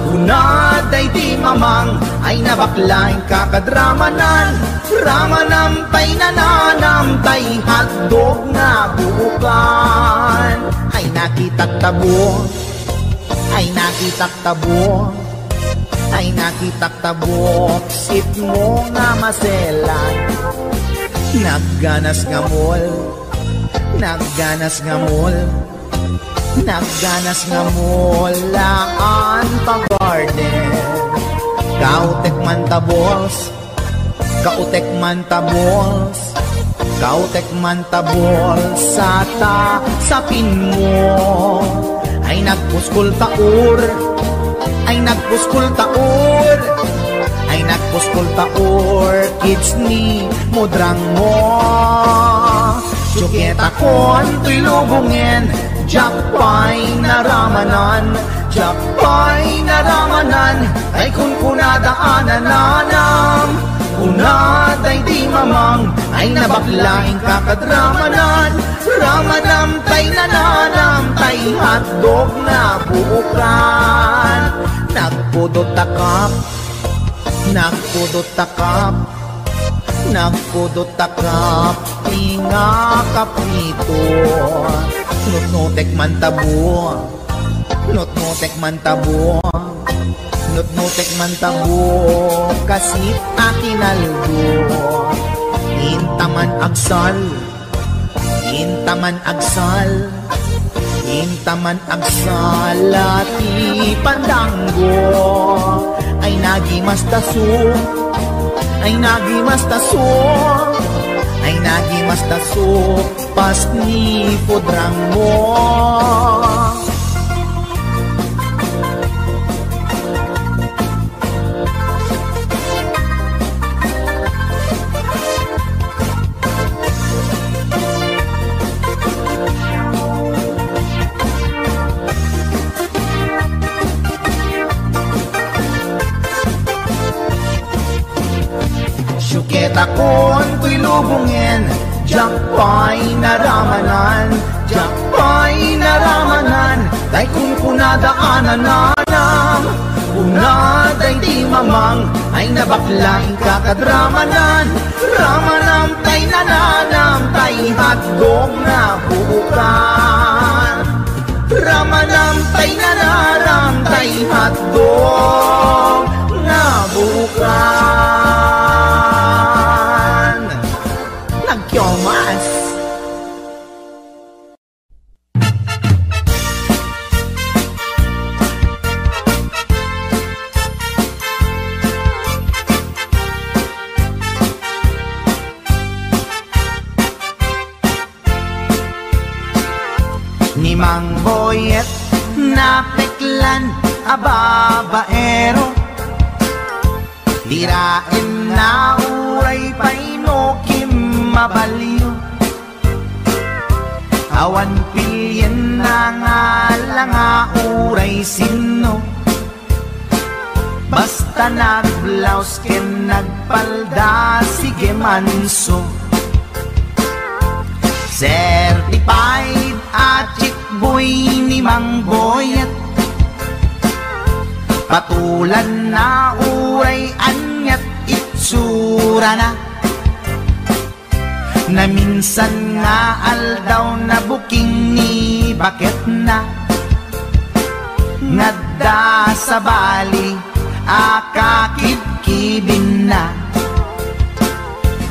S1: kunaday di mamang, ay nabaklaing kakadramanan, ramanam tay nananam, tay hotdog na bukan, ay nakitak tabo, ay nakitak tabo. Ay nakitak tabok, sip mo nga maselan. Nagganas nga mol, nagganas nga mol, nagganas nga mol, laan pa garden. Kautek man tabols, kautek man tabols, kautek man tabols, sapin mo. Ay nagpuskol taur, ay nagpuskol taur, ay nagpuskol taur, kids ni mudrang mo. Syuket akon to'y lubungin, jakpay naramanan, jakpay naramanan, ay kung kunadaanan nanam, kunaday di mamang, ay nabaklaing kakadramanan, ramanam tay nananam, tay hotdog na buukan. Nagpudot takap, nagpudot takap, nagpudot takap, tinga kaprito. Nutnutek man tabo, nutnutek man tabo, nutnutek man tabo, kasit akinaldo. Intaman agsal, intaman agsal, intaman agsalati pandanggo. Ay nagimas taso, ay nagimas taso, ay nagimas taso, pas ni pudrang mo. Ket akon ko'y lubungin, diyak pa'y naramanan, diyak pa'y naramanan, day kung kunadaanan nanam, kunaday di mamang, ay nabaklang kakadramanan, ramanam tay nananam, tay hatdog na bukan. Ramanam tay nanaram, tay hatdog na bukan. Nagkyomas. Ni Mang Boyet na peklan ababaero, tirain na uray painokim mabaliw, awan pilyen na nga langa uray sino, basta nagblaus ken nagpalda sige manso. Certified at chickboy ni Mang Boyet, patulan na uray anyat itsura na, na minsan nga aldaw na buking ni bakit na, ngadda sa bali akakibkibin na.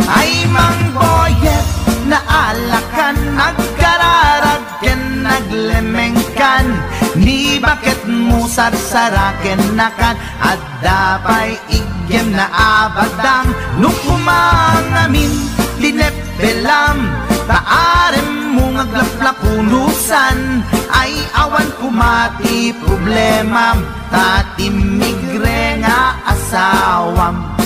S1: Ay Mang Boyet na alakan, nagkararag ken naglemengkan, ni bakit mo sarsaraken nakan, at dapay igyem na abadang, nukumangamin linepelam, taarem mo ngaglaplapunusan, ay awan kumati problemam, tatimigre nga asawam.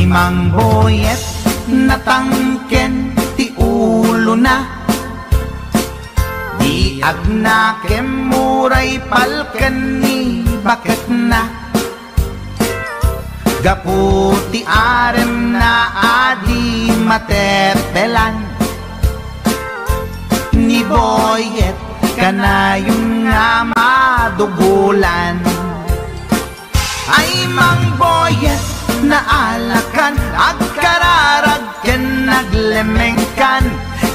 S1: Mang Boyet natangken ti ulo na, di agnakem muray palken ni bakit na, gaputi arem na adi matepelan, ni Boyet kanayong nga madugulan. Ay Mang Boyet na alakan, agkararag ken naglemengkan,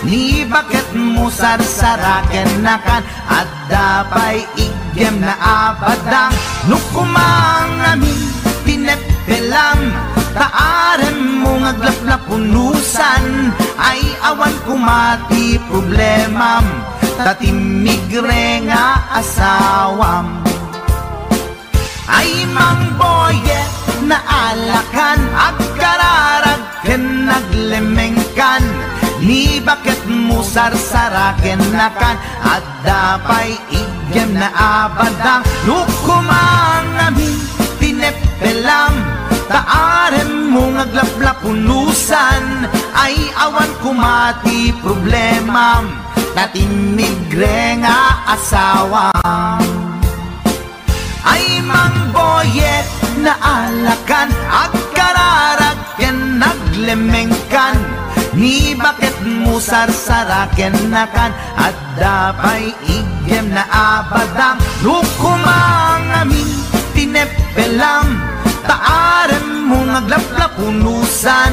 S1: ni bakit mo sarsaraken nakan, at dapay igyem na abadang, nukumangamin pinepelam, taarem mo ngaglaplapunusan, ay awan kumati problemam, tatimigre nga asawam. Ay Mang Boyet na alakan, agkararag ken naglemengkan, ni bakit mo sarsaraken nakan, at dapay igyem na abadang, nukumangamin pinepelam, taarem mo ngaglaplapunusan, ay awan kumati problemam, tatimigre nga asawam. Ay Mang Boyet na alakan, agkararag ken naglemengkan, ni bakit mo sarsaraken nakan, at dapay igyem na abadang, nukumangamin pinepelam, taarem mo ngaglaplapunusan,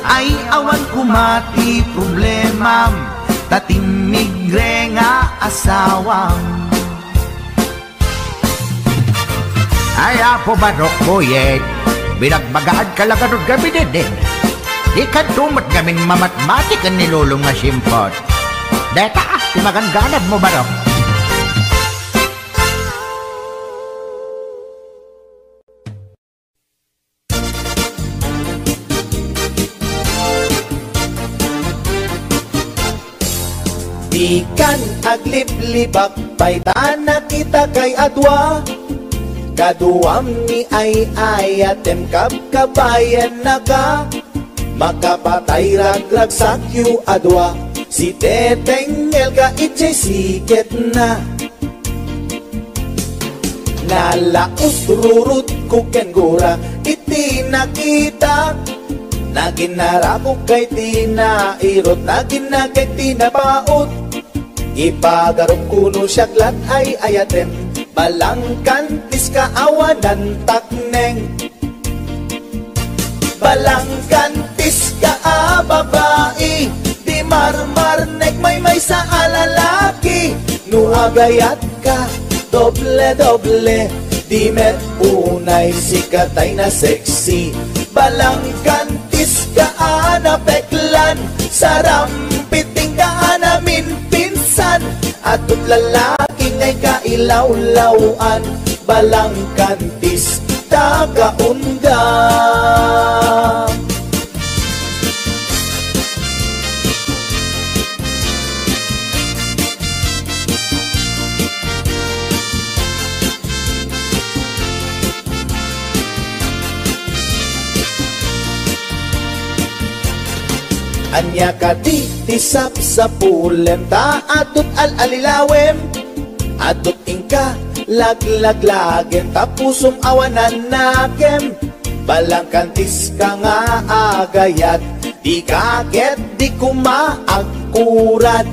S1: ay awan kumati problemam, tatimigre nga asawam.
S9: Ay apo Barok Boyet, binagbagaan ka lang anong gabi din. Di ka tumat gamin mamatmatik ang nilulong nga simpot. Deta, timagangganad mo Barok.
S1: Ikan agliblibak paitana kita kay adwa. Kaduam ni ay ayatem kabayan na ka. Makapatay ragrag sakyu adwa. Si Teteng Elga itchay siket na. Nalaos rurut kuken gura iti nakita. Naginarako kay tinairot, naginagay tinapaot. Ipagarong kuno siyaglat ay ayatem, balangkantis kaawanan takneng. Balangkantis ka babae, di marmarnek may sa alalaki. Nuagayat ka, doble-doble, di met unay sikatay na sexy. Balangkantis ka anapeklan, sarampiting ka namin pinsan. Atut lalaki ngay kailawlawan, balangkantis tagaunda. Anya ka di tisap sa pulem, ta atut al-alilawem. Atut ingka laglaglagem, tapusum awanan nakem. Balangkantis ka nga agayat, di kaget di kumaagkurat.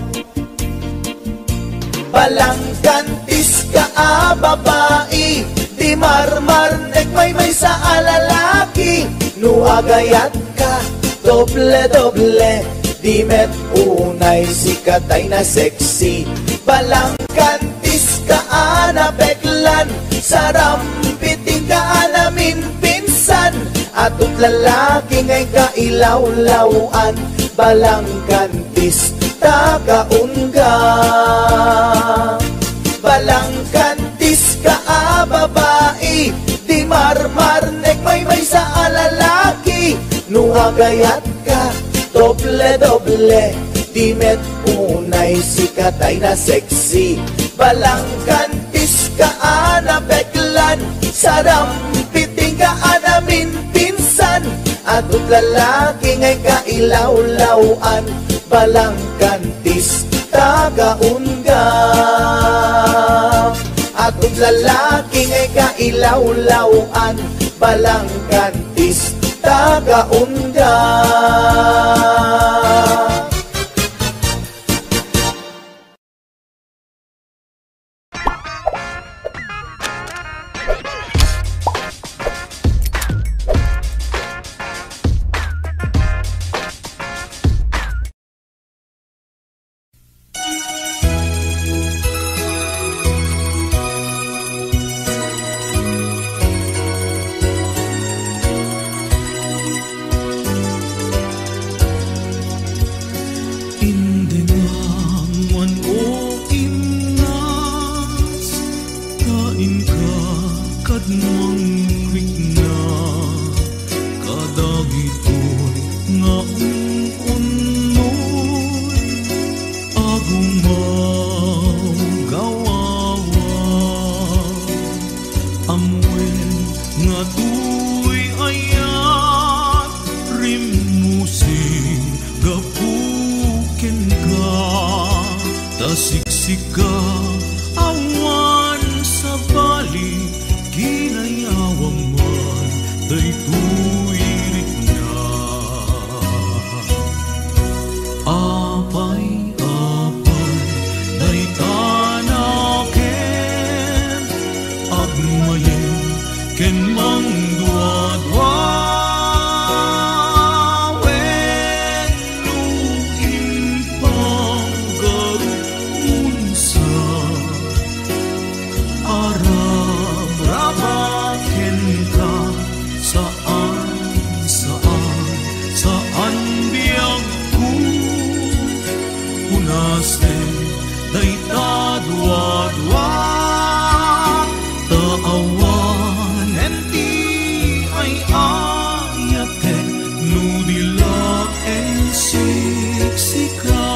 S1: Balangkantis ka babae, di marmarnek may sa alalaki. Nuagayat ka, doble-doble, di met unay sikatay na sexy. Balangkantis ka anapeklan, sarampiting ka namin pinsan. Atut lalaki ngay kailawlawan, balangkantis tagaunga. Balangkantis ka babae, di marmarnek may sa alalaki. Nuagayat ka, doble-doble, di met unay sikatay na sexy. Balangkantis ka anapeklan, sarampiting ka namin pinsan. Atut lalaki ngay kailawlawan, balangkantis tagaunga. Atut lalaki ngay kailawlawan, balangkantis tagaunda.
S10: Nudila en siksika.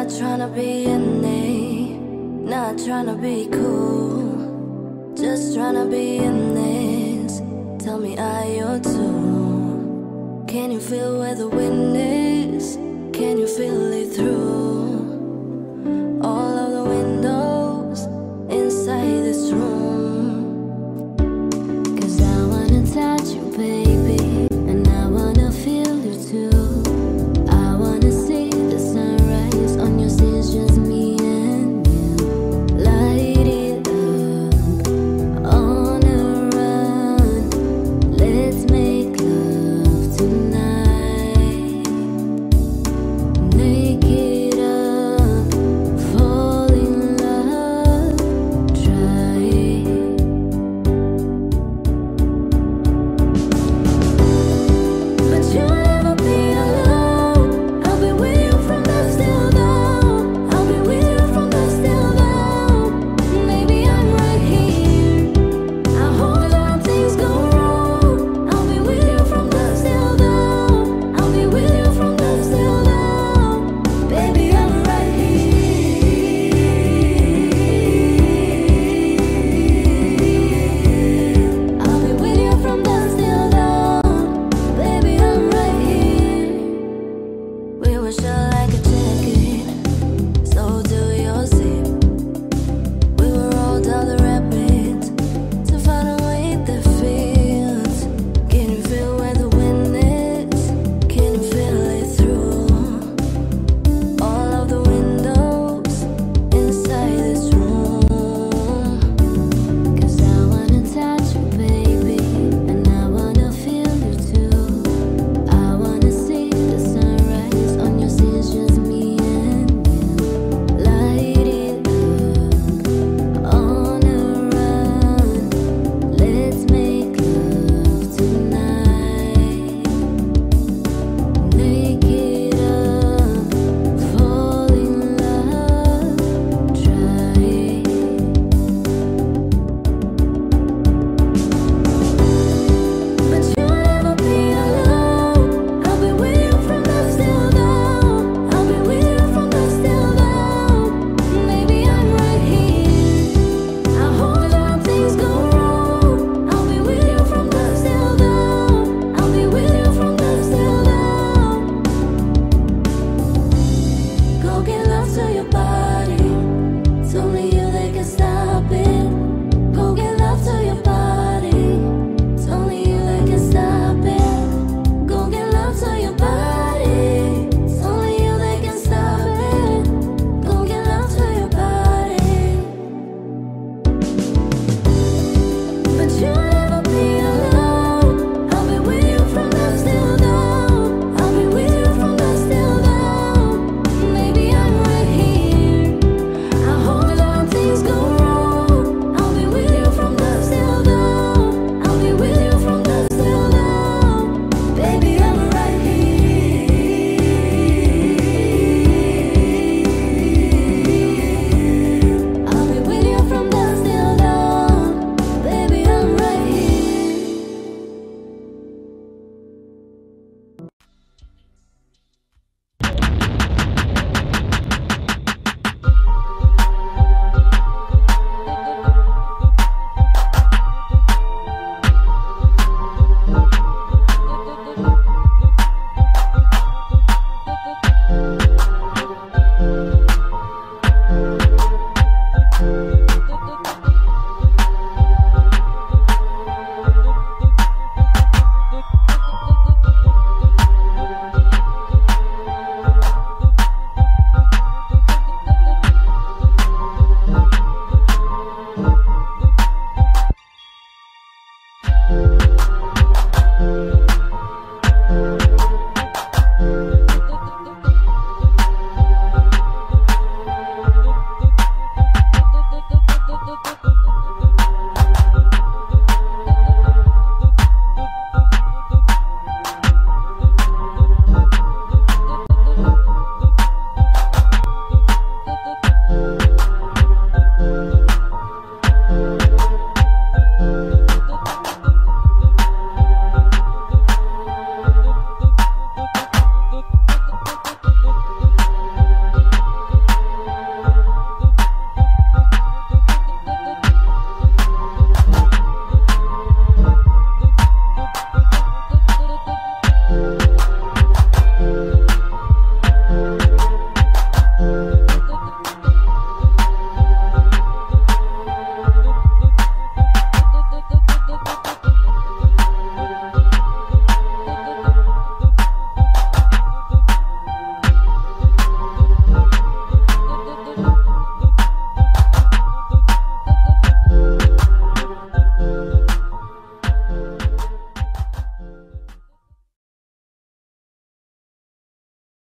S10: tryna be unique, not tryna be cool, just tryna be in this. Tell me, are you too? Can you feel where the wind is? Can you feel it through?